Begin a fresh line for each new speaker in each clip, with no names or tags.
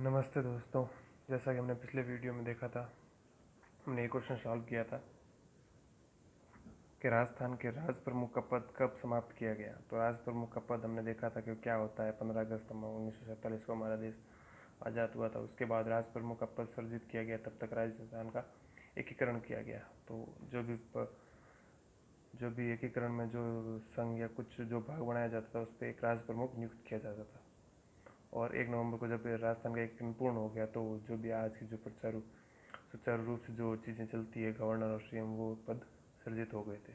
नमस्ते दोस्तों। जैसा कि हमने पिछले वीडियो में देखा था, हमने एक क्वेश्चन सॉल्व किया था कि राजस्थान के राज प्रमुख का पद कब समाप्त किया गया। तो राज प्रमुख का पद हमने देखा था कि क्या होता है। 15 अगस्त 1947 को हमारा देश आज़ाद हुआ था। उसके बाद राज प्रमुख का पद सर्जित किया गया। तब तक राजस्थान का एकीकरण किया गया। तो जो भी एकीकरण में जो संघ या कुछ जो भाग बनाया जाता था, उस पर एक राज प्रमुख नियुक्त किया जाता था। और 1 नवंबर को जब राजस्थान का एकीकरण पूर्ण हो गया, तो जो भी आज की जो सुचारू रूप से जो चीज़ें चलती है, गवर्नर और सीएम, वो पद सृजित हो गए थे।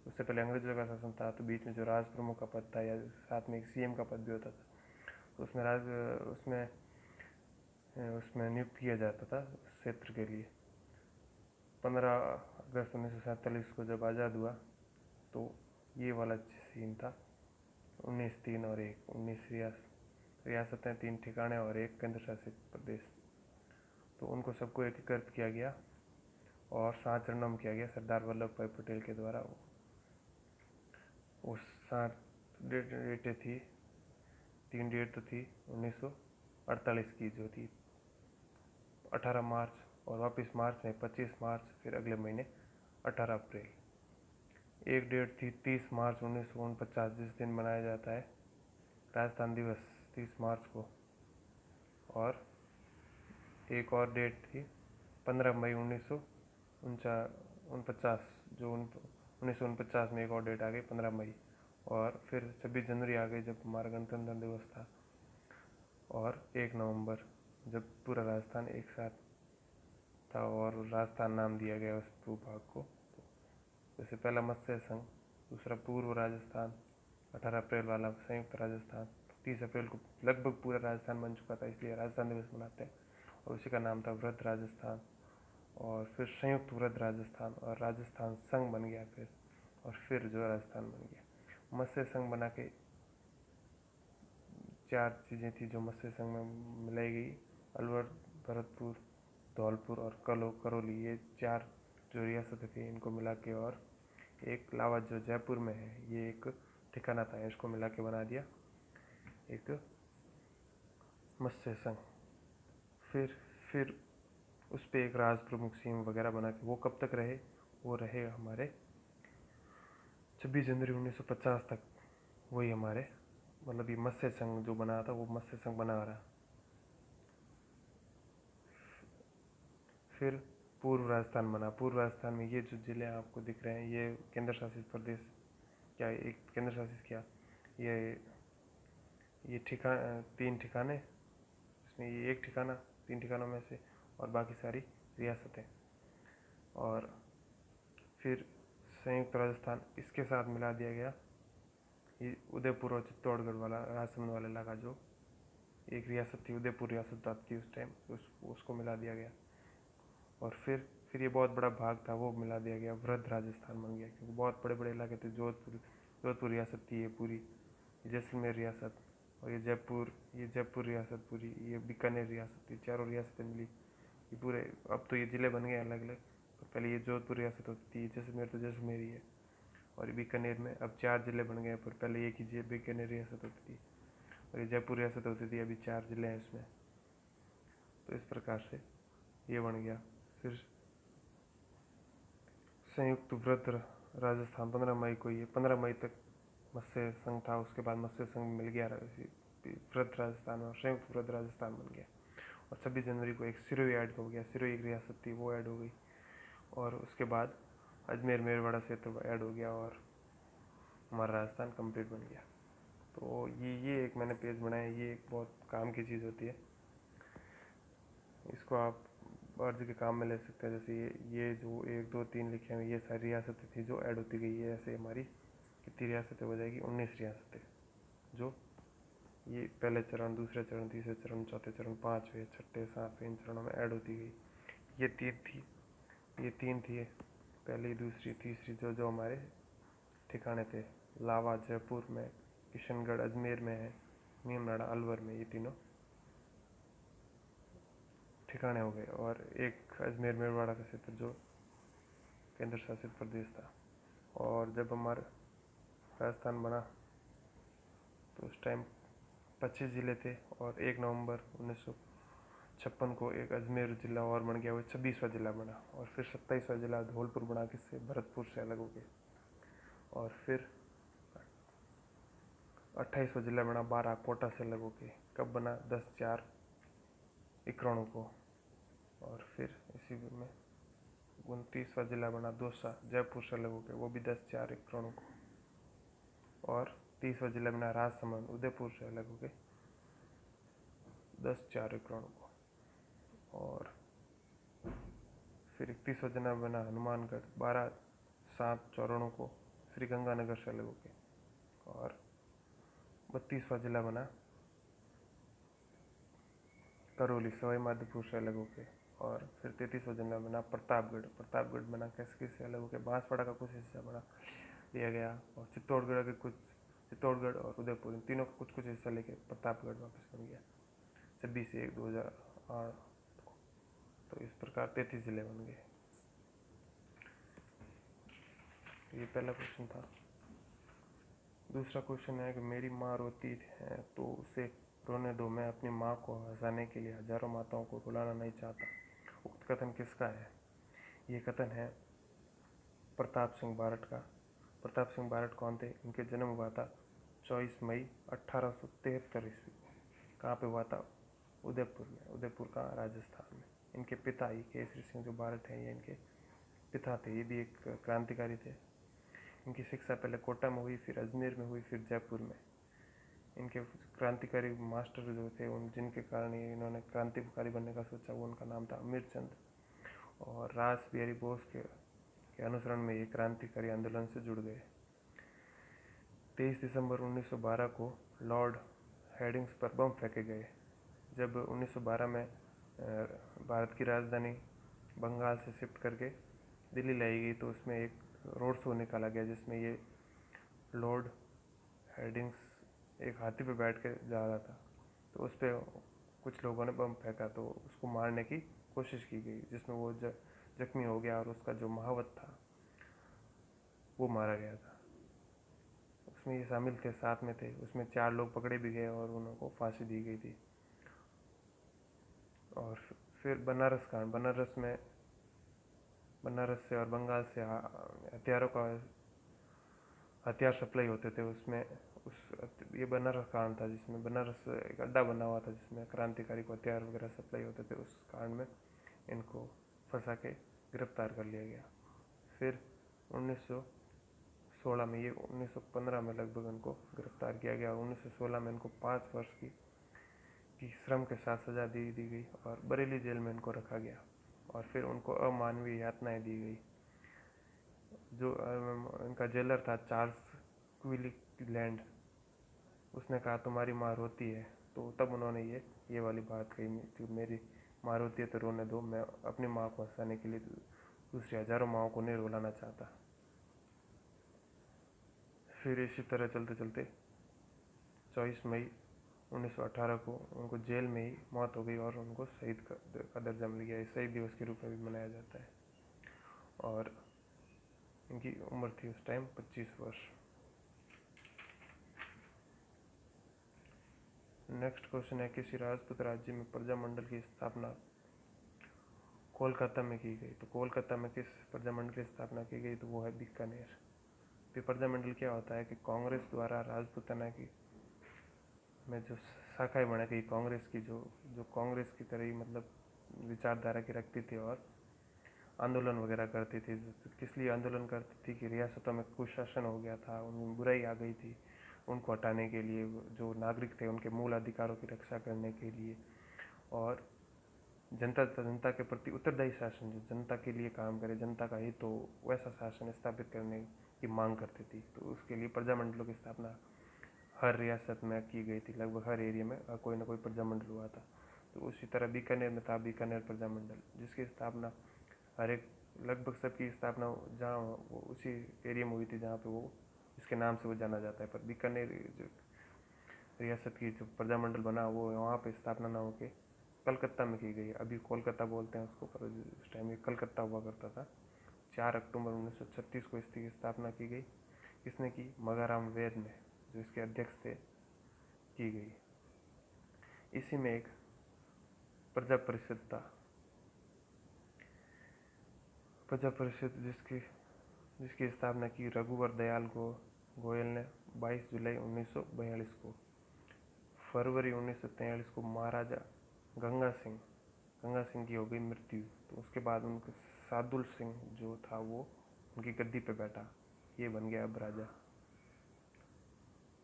उससे पहले अंग्रेजों का शासन था, तो बीच में जो राज प्रमुख का पद था या साथ में एक सीएम का पद भी होता था, तो उसमें नियुक्त किया जाता था उस क्षेत्र के लिए। 15 अगस्त 1947 को जब आज़ाद हुआ, तो ये वाला सीन था। 19 3 और 1 19 रियासतें, 3 ठिकाने और 1 केंद्र शासित प्रदेश। तो उनको सबको एकीकृत किया गया और 7 चरणों में किया गया सरदार वल्लभ भाई पटेल के द्वारा। वो 7 डेटें थी। 3 डेट तो थी 1948 की, जो थी 18 मार्च, और वापस मार्च में 25 मार्च, फिर अगले महीने 18 अप्रैल। एक डेट थी 30 मार्च 1949, जिस दिन मनाया जाता है राजस्थान दिवस, 30 मार्च को। और एक और डेट थी 15 मई 1949, जो 1949 में एक और डेट आ गई 15 मई। और फिर 26 जनवरी आ गई, जब हमारा गणतंत्र दिवस था। और 1 नवंबर, जब पूरा राजस्थान एक साथ था और राजस्थान नाम दिया गया उस भूभाग को। जैसे पहला मत्स्य संघ, दूसरा पूर्व राजस्थान, 18 अप्रैल वाला संयुक्त राजस्थान, 30 अप्रैल को लगभग पूरा राजस्थान बन चुका था, इसलिए राजस्थान दिवस मनाते हैं। और उसी का नाम था वृहद राजस्थान। और फिर संयुक्त वृहद राजस्थान और राजस्थान संघ बन गया फिर, और फिर जो राजस्थान बन गया। मत्स्य संघ बना के 4 चीज़ें थी जो मत्स्य संघ में मिलाई गई: अलवर, भरतपुर, धौलपुर और करौली। ये 4 जो रियासतें थी, इनको मिला के, और एक लावा जो जयपुर में है, ये एक ठिकाना था, इसको मिला के बना दिया एक मत्स्य संघ। फिर उस पर एक राज प्रमुख सीएम वगैरह बना के, वो कब तक रहे? वो रहे हमारे 26 जनवरी 1950 तक। वही हमारे मतलब ये मत्स्य संघ जो बना था, वो मत्स्य संघ बना रहा। फिर पूर्व राजस्थान बना। पूर्व राजस्थान में ये जो जिले आपको दिख रहे हैं, ये केंद्र शासित प्रदेश, क्या एक केंद्र शासित, क्या ये 3 ठिकाने, इसमें ये एक ठिकाना, 3 ठिकानों में से, और बाकी सारी रियासतें। और फिर संयुक्त राजस्थान इसके साथ मिला दिया गया। ये उदयपुर और चित्तौड़गढ़ वाला राजसमंद वाला इलाका, जो एक रियासत थी, उदयपुर रियासत थी उस टाइम, उसको मिला दिया गया। और फिर ये बहुत बड़ा भाग था, वो मिला दिया गया, वृहद राजस्थान बन गया, क्योंकि बहुत बड़े बड़े इलाके थे। जोधपुर रियासत थी ये पूरी, जैसलमेर रियासत, और ये जयपुर रियासत पूरी, ये बीकानेर रियासत थी। 4 रियासतें मिली ये पूरे। अब तो ये ज़िले बन गए अलग अलग। तो पहले ये जोधपुर रियासत होती थी, जैसलमेर तो जैसलमेर ही है। और बीकानेर में अब 4 ज़िले बन गए, पर पहले एक ही बीकानेर रियासत होती थी, और ये जयपुर रियासत होती थी। अभी 4 ज़िले हैं इसमें। तो इस प्रकार से ये बन गया। फिर संयुक्त वृहद राजस्थान 15 मई को, ये 15 मई तक मत्स्य संघ था। उसके बाद मत्स्य संघ मिल गया वृहद राजस्थान, और संयुक्त वृहद राजस्थान बन गया। और 26 जनवरी को एक सिरोही ऐड हो गया। सिरोही एक रियासत थी, वो ऐड हो गई। और उसके बाद अजमेर मेरवाड़ा क्षेत्र ऐड हो गया, और हमारा राजस्थान कंप्लीट बन गया। तो ये एक मैंने पेज बनाया। ये एक बहुत काम की चीज़ होती है, इसको आप अर्ज के काम में ले सकते हैं। जैसे ये जो 1 2 3 लिखे हैं, ये सारी रियासतें थी जो ऐड होती गई है। ऐसे हमारी कितनी रियासतें हो जाएगी? 19 रियासतें, जो ये पहले चरण, दूसरे चरण, तीसरे चरण, चौथे चरण, 5वें, 6ठे, 7वें, इन चरणों में ऐड होती गई। ये 3 थी, पहली, दूसरी, तीसरी, जो हमारे ठिकाने थे। लावा जयपुर में, किशनगढ़ अजमेर में है, नीमराड़ा अलवर में, ये तीनों ठिकाने हो गए। और एक अजमेर मेरवाड़ा का क्षेत्र, जो केंद्र शासित प्रदेश था। और जब हमारा राजस्थान बना, तो उस टाइम 25 ज़िले थे। और 1 नवंबर 56 को एक अजमेर जिला और बन गया, वो 26वां जिला बना। और फिर 27वां जिला धौलपुर बना, किससे? भरतपुर से अलग हो गए। और फिर 28वां जिला बना बारा, कोटा से अलग हो गए। कब बना? 10/4/91 को। और फिर इसी में 29वां जिला बना दौसा, जयपुर से अलग हो गए, वो भी 10/4/91 को। और 30वां जिला बना राजसमंद, उदयपुर से अलग हो गए, 10/4/91 को। और फिर 31वां जिला बना हनुमानगढ़, 12/7/94 को, श्रीगंगानगर से अलग हो गए। और 32वां जिला बना करौली, सवाई माधोपुर से अलग हो गए। और फिर 33वां जिला बना प्रतापगढ़, प्रतापगढ़ बना कैसे से अलग हो गया? बांसवाड़ा का कुछ हिस्सा बना लिया गया, और चित्तौड़गढ़ और उदयपुर, इन तीनों का कुछ कुछ हिस्सा लेके प्रतापगढ़ वापस बन गया 26/1/2008। तो इस प्रकार 33 जिले बन गए। ये पहला क्वेश्चन था। दूसरा क्वेश्चन है कि मेरी माँ रोती है तो उसे रोने दो, मैं अपनी माँ को हंसाने के लिए हजारों माताओं को रुलाना नहीं चाहता। उक्त कथन किसका है? ये कथन है प्रताप सिंह बारठ का। प्रताप सिंह बारठ कौन थे? इनके जन्म हुआ था 24 मई 1873 ईस्वी को। कहाँ पे हुआ था? उदयपुर में। उदयपुर का राजस्थान में। इनके पिता ही केसरी सिंह जो बारठ हैं, ये इनके पिता थे। ये भी एक क्रांतिकारी थे। इनकी शिक्षा पहले कोटा में हुई, फिर अजमेर में हुई, फिर जयपुर में। इनके क्रांतिकारी मास्टर जो थे, उन जिनके कारण इन्होंने क्रांतिकारी बनने का सोचा, वो उनका नाम था अमीर चंद। और रास बिहारी बोस के अनुसरण में ये क्रांतिकारी आंदोलन से जुड़ गए। 23 दिसंबर 1912 को लॉर्ड हेडिंग्स पर बम फेंके गए। जब 1912 में भारत की राजधानी बंगाल से शिफ्ट करके दिल्ली लाई गई, तो उसमें एक रोड शो निकाला गया जिसमें ये लॉर्ड हेडिंग्स एक हाथी पे बैठ के जा रहा था। तो उस पर कुछ लोगों ने बम फेंका, तो उसको मारने की कोशिश की गई, जिसमें वो जख्मी हो गया और उसका जो महावत था वो मारा गया था। उसमें ये शामिल थे, साथ में थे। उसमें 4 लोग पकड़े भी गए और उनको फांसी दी गई थी। और फिर बनारस कांड। बनारस से और बंगाल से हथियार सप्लाई होते थे। उसमें ये बनारस कांड था, जिसमें बनारस एक अड्डा बना हुआ था जिसमें क्रांतिकारी को हथियार वगैरह सप्लाई होते थे। उस कांड में इनको फंसा के गिरफ्तार कर लिया गया। फिर 1916 में, ये 1915 में लगभग इनको गिरफ्तार किया गया। और 1916 में इनको 5 वर्ष की श्रम के साथ सजा दी गई और बरेली जेल में इनको रखा गया। और फिर उनको अमानवीय यातनाएं दी गई। जो इनका जेलर था चार्ल्स क्विलीलैंड, उसने कहा तुम्हारी माँ रोती है, तो तब उन्होंने ये वाली बात कही कि मेरी माँ रोती है तो रोने दो, मैं अपनी माँ को हंसाने के लिए दूसरी हजारों माँओं को नहीं रुलाना चाहता। फिर इसी तरह चलते चलते 24 मई 1918 को उनको जेल में ही मौत हो गई और उनको शहीद का दर्जा मिल गया। शहीद दिवस के रूप में भी मनाया जाता है। और इनकी उम्र थी उस टाइम 25 वर्ष। नेक्स्ट क्वेश्चन है, किसी राजपूत राज्य में प्रजामंडल की स्थापना कोलकाता में की गई। तो कोलकाता में किस प्रजामंडल की स्थापना की गई? तो वो है बीकानेर। तो प्रजामंडल क्या होता है कि कांग्रेस द्वारा राजपूताना की में जो शाखाएं बना गई कांग्रेस की, जो कांग्रेस की तरह ही मतलब विचारधारा की रखती थी और आंदोलन वगैरह करती थी। किस लिए आंदोलन करती थी? कि रियासतों में कुशासन हो गया था, उनमें बुराई आ गई थी, उनको हटाने के लिए, जो नागरिक थे उनके मूल अधिकारों की रक्षा करने के लिए, और जनता के प्रति उत्तरदायी शासन, जो जनता के लिए काम करे, जनता का हित हो, वैसा शासन स्थापित करने की मांग करती थी। तो उसके लिए प्रजामंडलों की स्थापना हर रियासत में की गई थी। लगभग हर एरिया में कोई ना कोई प्रजामंडल हुआ था। तो उसी तरह बीकानेर में था बीकानेर प्रजामंडल, जिसकी स्थापना हर एक लगभग सबकी स्थापना जहाँ वो उसी एरिया में हुई थी जहाँ पे वो इसके नाम से वो जाना जाता है। पर बीकानेर जो रियासत की जो प्रजामंडल बना वो वहाँ पे स्थापना ना होके कलकत्ता में की गई। अभी कोलकाता बोलते हैं उसको, पर उस टाइम ये कलकत्ता हुआ करता था। 4 अक्टूबर 1936 को इसकी स्थापना की गई। किसने की? मगाराम वैद ने, जो इसके अध्यक्ष थे, की गई। इसी में एक प्रजा परिषद था। प्रजा परिषद जिसकी स्थापना की रघुवर दयाल गोयल ने 22 जुलाई 1942 को। फरवरी 1943 को महाराजा गंगा सिंह की हो गई मृत्यु। तो उसके बाद उनके सादुल सिंह जो था वो उनकी गद्दी पे बैठा, ये बन गया अब राजा।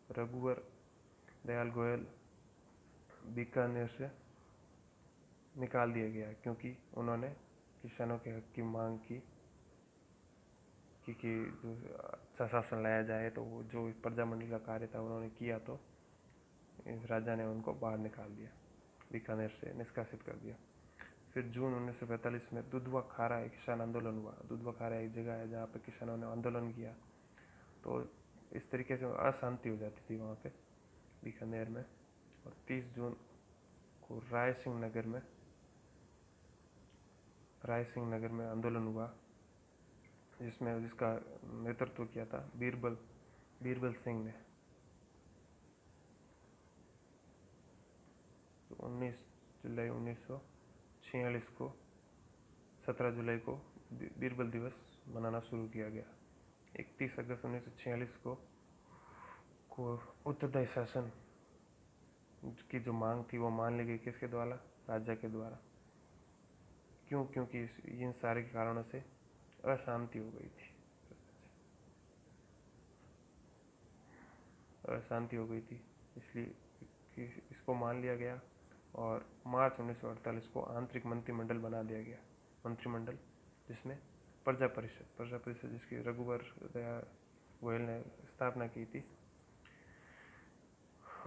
रघुवर दयाल गोयल बीकानेर से निकाल दिया गया क्योंकि उन्होंने किसानों के हक की मांग की कि जो अच्छा शासन लाया जाए। तो वो जो प्रजामंडल का कार्य था उन्होंने किया, तो इस राजा ने उनको बाहर निकाल दिया, बीकानेर से निष्कासित कर दिया। फिर जून 1945 में दुधवा खारा एक किसान आंदोलन हुआ। दुधवा खारा एक जगह है जहाँ पे किसानों ने आंदोलन किया, तो इस तरीके से अशांति हो जाती थी वहाँ पे बीकानेर में। और 30 जून को राय सिंह नगर में आंदोलन हुआ, जिसका नेतृत्व किया था बीरबल सिंह ने। तो 19 जुलाई 1946 को 17 जुलाई को बीरबल दिवस मनाना शुरू किया गया। 31 अगस्त 1946 को उत्तरदायी शासन की जो मांग थी वो मान ली गई, किसके द्वारा? राजा के द्वारा। क्योंकि इन सारे कारणों से अशांति हो गई थी, इसलिए इसको मान लिया गया। और मार्च 1948 को आंतरिक मंत्रिमंडल बना दिया गया, मंत्रिमंडल जिसमें प्रजा परिषद जिसकी रघुवर दयाल गोयल ने स्थापना की थी,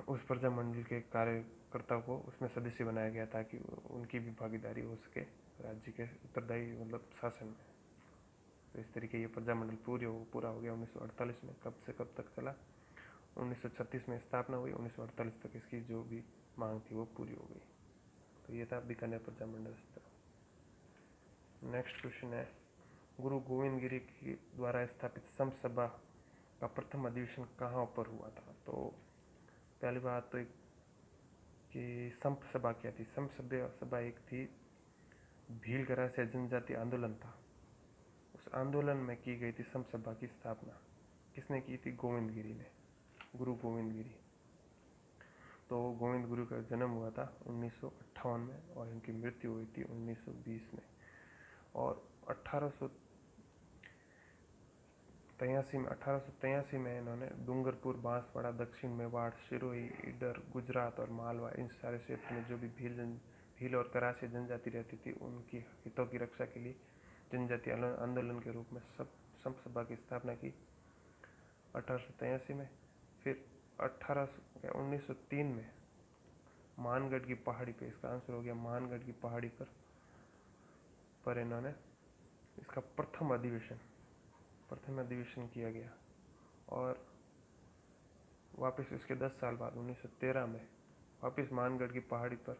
उस प्रजामंडल के कार्यकर्ताओं को उसमें सदस्य बनाया गया ताकि उनकी भी भागीदारी हो सके राज्य के उत्तरदायी शासन में। तो इस तरीके ये प्रजामंडल पूरा हो गया 1948 में। कब से कब तक चला? 1936 में स्थापना हुई, 1948 तक इसकी जो भी मांग थी वो पूरी हो गई। तो ये था बीकानेर प्रजामंडल। नेक्स्ट क्वेश्चन है, गुरु गोविंद गिरी के द्वारा स्थापित संत सभा का प्रथम अधिवेशन कहाँ पर हुआ था? तो पहली बात तो कि संत सभा क्या थी? संत सभा एक थी, भीलगरा से जनजाति आंदोलन था, उस आंदोलन में की गई थी संत सभा की स्थापना। किसने की थी? गोविंद गिरी ने, गुरु गोविंद गिरी। तो गोविंद गुरु का जन्म हुआ था 1958 में और इनकी मृत्यु हुई थी 1920 में। और 1883 में इन्होंने डूंगरपुर, बांसवाड़ा, दक्षिण मेवाड़, सिरोही, ईडर, गुजरात और मालवा, इन सारे क्षेत्र में जो भी भील और करासी जनजाति रहती थी उनकी हितों की रक्षा के लिए जनजाति आंदोलन के रूप में संत सभा की स्थापना की 1883 में। फिर 1903 में मानगढ़ की पहाड़ी पे, इसका आंसर हो गया मानगढ़ की पहाड़ी पर इन्होंने इसका प्रथम अधिवेशन किया गया। और वापस इसके 10 साल बाद 1913 में वापस मानगढ़ की पहाड़ी पर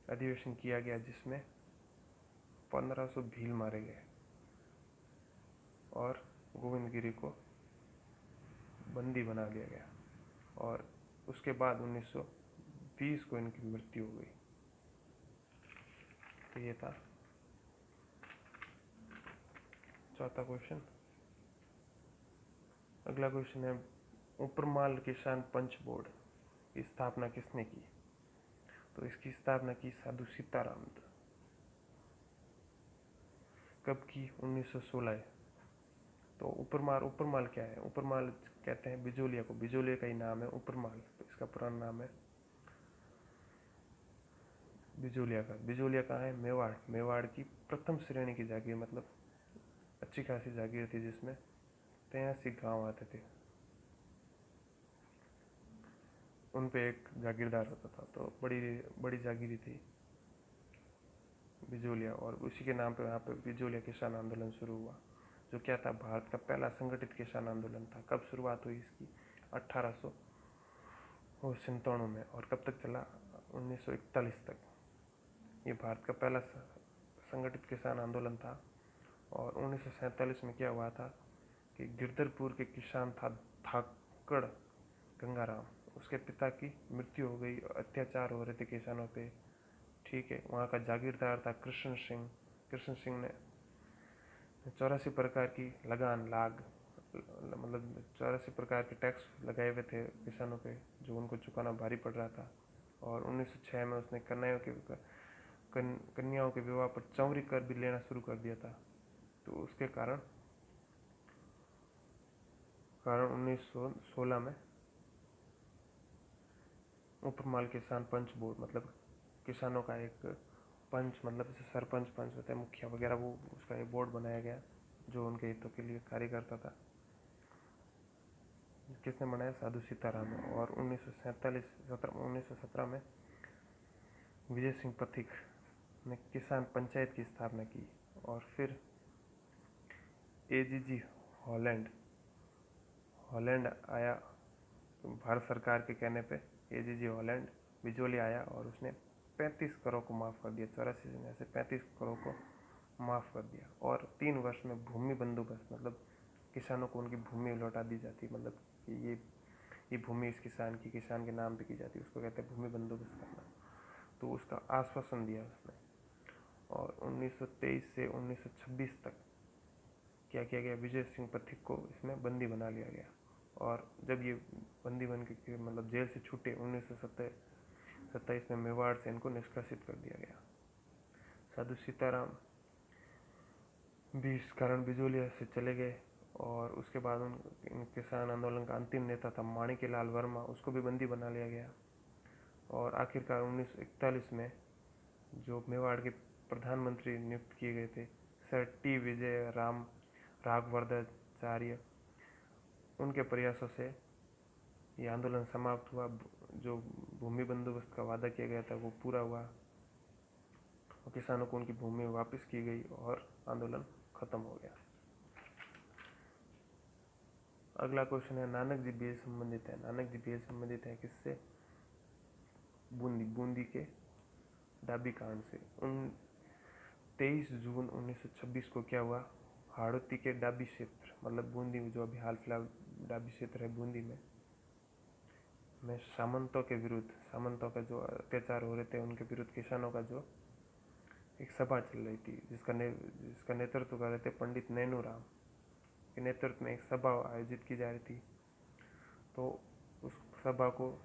अधिवेशन किया गया, जिसमें 1500 भील मारे गए और गोविंद गिरी को बंदी बना लिया गया। और उसके बाद 1920 को इनकी मृत्यु हो गई। तो ये था चौथा क्वेश्चन। अगला क्वेश्चन है, उपरमाल किसान पंच बोर्ड की स्थापना किसने की? तो इसकी स्थापना की साधु सीताराम ने। कब की? 1916। तो उपरमाल क्या है? उपरमाल कहते हैं बिजोलिया को, बिजोलिया का ही नाम है उपरमाल, तो इसका पुराना नाम है बिजोलिया का। बिजोलिया कहाँ है? मेवाड़ की प्रथम श्रेणी की जागीर, मतलब अच्छी खासी जागीर थी, जिसमें 83 गांव आते थे, उन पे एक जागीरदार होता था। तो बड़ी जागीरी थी बिजोलिया, और उसी के नाम पे यहाँ पे बिजोलिया किसान आंदोलन शुरू हुआ, जो क्या था? भारत का पहला संगठित किसान आंदोलन था। कब शुरुआत हुई इसकी? 1897 में। और कब तक चला? 1941 तक। ये भारत का पहला संगठित किसान आंदोलन था। और 1947 में क्या हुआ था कि गिरधरपुर के किसान था धाकड़ गंगाराम, उसके पिता की मृत्यु हो गई, अत्याचार हो रहे थे किसानों पे, ठीक है। वहाँ का जागीरदार था कृष्ण सिंह। कृष्ण सिंह ने 84 प्रकार की लगान लाग मतलब 84 प्रकार के टैक्स लगाए हुए थे किसानों पे, जो उनको चुकाना भारी पड़ रहा था। और 1906 में उसने कन्याओं के विवाह पर चौरी कर भी लेना शुरू कर दिया था। तो उसके कारण 1916 में उपमाल किसान पंच बोर्ड, मतलब किसानों का एक पंच, मतलब जैसे सरपंच पंच होता है, मुखिया वगैरह, वो उसका एक बोर्ड बनाया गया जो उनके हितों के लिए कार्य करता था। किसने बनाया? साधु सीताराम ने। और 1917 में विजय सिंह पथिक ने किसान पंचायत की स्थापना की। और फिर एजीजी हॉलैंड आया। भारत सरकार के कहने पे एजीजी हॉलैंड बिजोली आया और उसने 35 करोड़ को माफ़ कर दिया। 84 में से 35 करोड़ को माफ़ कर दिया। और 3 वर्ष में भूमि बंदोबस्त, मतलब किसानों को उनकी भूमि लौटा दी जाती, मतलब कि ये भूमि इस किसान के नाम पे की जाती है, उसको कहते हैं भूमि बंदोबस्त करना। तो उसका आश्वासन दिया उसने। और 1923 से 1926 तक क्या किया गया? विजय सिंह पथिक को इसमें बंदी बना लिया गया। और जब ये बंदी बन के मतलब जेल से छूटे 1927 में मेवाड़ से इनको निष्कासित कर दिया गया। साधु सीताराम भी इस कारण बिजोलिया से चले गए। और उसके बाद इन किसान आंदोलन का अंतिम नेता था माणिक्यलाल वर्मा, उसको भी बंदी बना लिया गया। और आखिरकार 1941 में जो मेवाड़ के प्रधानमंत्री नियुक्त किए गए थे, सर टी विजय राघवर्धाचार्य, उनके प्रयासों से ये आंदोलन समाप्त हुआ। जो भूमि बंदोबस्त का वादा किया गया था वो पूरा हुआ और किसानों को उनकी भूमि वापस की गई और आंदोलन खत्म हो गया। अगला क्वेश्चन है नानक जी बेल संबंधित है। नानक जी बेल संबंधित है किससे? बूंदी के डाबी कांड से। 23 जून 1926 को क्या हुआ? हाड़ौती के डाबी क्षेत्र, मतलब बूंदी में जो अभी हाल फिलहाल डाबी क्षेत्र है बूंदी में सामंतों के विरुद्ध, सामंतों का जो अत्याचार हो रहे थे उनके विरुद्ध किसानों का जो एक सभा चल रही थी, जिसका नेतृत्व कर रहे थे पंडित नैनूराम के नेतृत्व में एक सभा आयोजित की जा रही थी। तो उस सभा को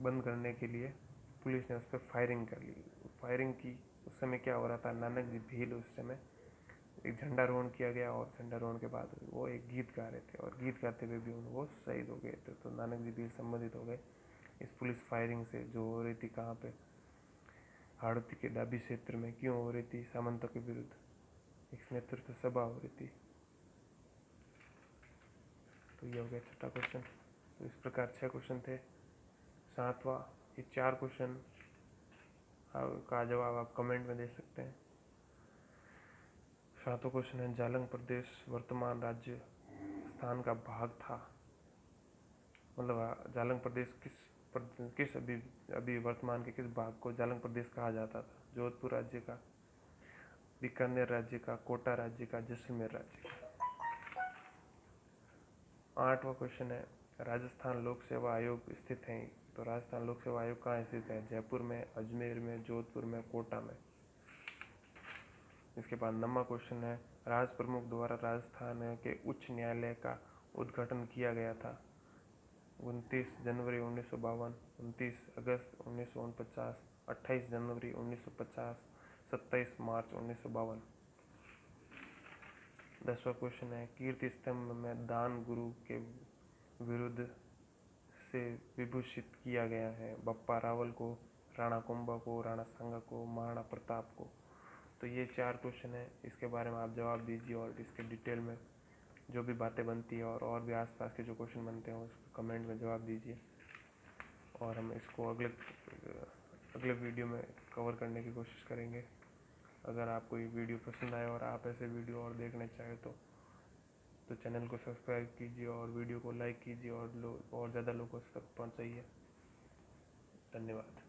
बंद करने के लिए पुलिस ने उस पर फायरिंग कर ली। फायरिंग की उस समय क्या हो रहा था? नानक जी भील उस समय एक झंडारोहण किया गया और झंडारोहण के बाद वो एक गीत गा रहे थे और गीत गाते हुए भी वो शहीद हो गए थे। तो नानक जी भील संबंधित हो गए इस पुलिस फायरिंग से जो हो रही थी। कहाँ पे? हाड़ौती के डाबी क्षेत्र में। क्यों हो रही थी? सामंतों के विरुद्ध एक नेतृत्व सभा हो रही थी। तो ये हो गया छठा क्वेश्चन। तो इस प्रकार 6 क्वेश्चन थे। 7वां, ये 4 क्वेश्चन का जवाब आप कमेंट में दे सकते हैं। 7वां क्वेश्चन है जालंग प्रदेश वर्तमान राजस्थान का भाग था। मतलब जालंग प्रदेश किस अभी वर्तमान के किस भाग को जालंग प्रदेश कहा जाता था? जोधपुर राज्य का, बीकानेर राज्य का, कोटा राज्य का, जैसलमेर राज्य का। 8वां क्वेश्चन है राजस्थान लोक सेवा आयोग स्थित है। तो राजस्थान लोक सेवा आयोग कहाँ स्थित है? जयपुर में, अजमेर में, जोधपुर में, कोटा में। इसके बाद 9वां क्वेश्चन है राज प्रमुख द्वारा राजस्थान के उच्च न्यायालय का उद्घाटन किया गया था। 29 जनवरी 1952, 29 अगस्त 1949, 28 जनवरी 1950, 27 मार्च 1952। 10वां क्वेश्चन है कीर्ति स्तंभ में दान गुरु के विरुद्ध से विभूषित किया गया है। बप्पा रावल को, राणा कुंभा को, राणा सांगा को, महाराणा प्रताप को। तो ये 4 क्वेश्चन है, इसके बारे में आप जवाब दीजिए और इसके डिटेल में जो भी बातें बनती है और भी आसपास के जो क्वेश्चन बनते हैं उसको कमेंट में जवाब दीजिए। और हम इसको अगले वीडियो में कवर करने की कोशिश करेंगे। अगर आपको ये वीडियो पसंद आए और आप ऐसे वीडियो और देखना चाहें तो चैनल को सब्सक्राइब कीजिए और वीडियो को लाइक कीजिए और ज़्यादा लोगों तक पहुँचाइए। धन्यवाद।